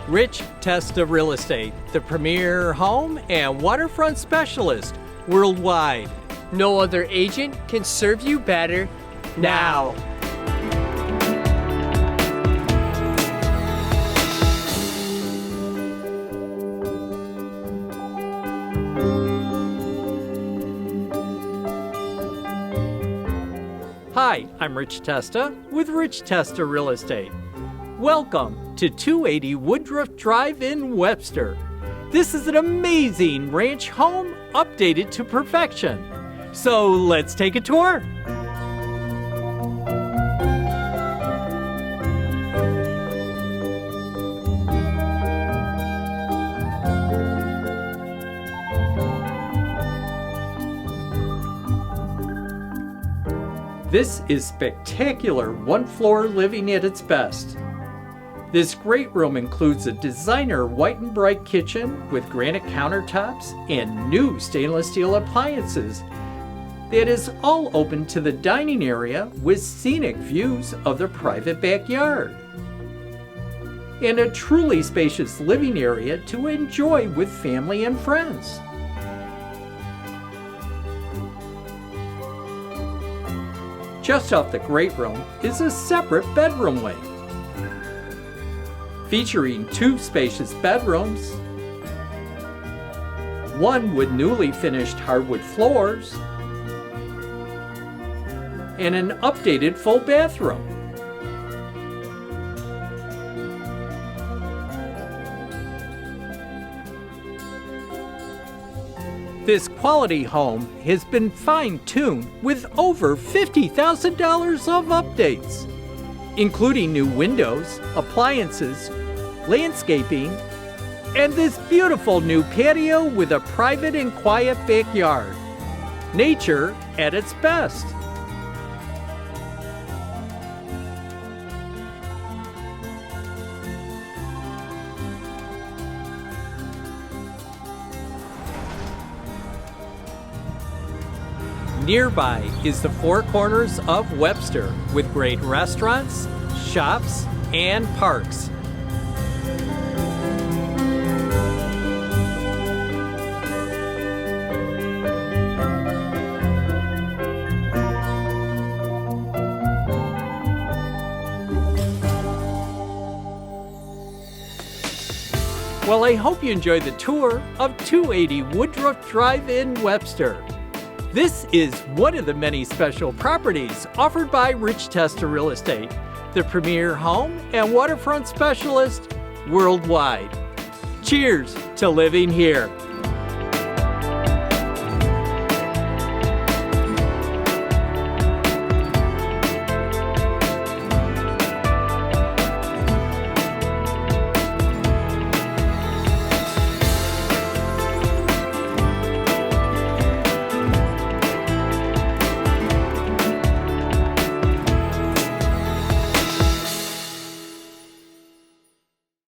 Rich Testa Real Estate, the premier home and waterfront specialist worldwide. No other agent can serve you better now. Hi, I'm Rich Testa with Rich Testa Real Estate. Welcome to 280 Woodruff Drive in Webster. This is an amazing ranch home updated to perfection. So let's take a tour. This is spectacular one-floor living at its best. This great room includes a designer white and bright kitchen with granite countertops and new stainless steel appliances that is all open to the dining area with scenic views of the private backyard. And a truly spacious living area to enjoy with family and friends. Just off the great room is a separate bedroom wing, featuring 2 spacious bedrooms, one with newly finished hardwood floors, and an updated full bathroom. This quality home has been fine-tuned with over $50,000 of updates, including new windows, appliances, landscaping, and this beautiful new patio with a private and quiet backyard. Nature at its best. Nearby is the Four Corners of Webster with great restaurants, shops, and parks. Well, I hope you enjoyed the tour of 280 Woodruff Drive in Webster. This is one of the many special properties offered by Rich Testa Real Estate, the premier home and waterfront specialist worldwide. Cheers to living here.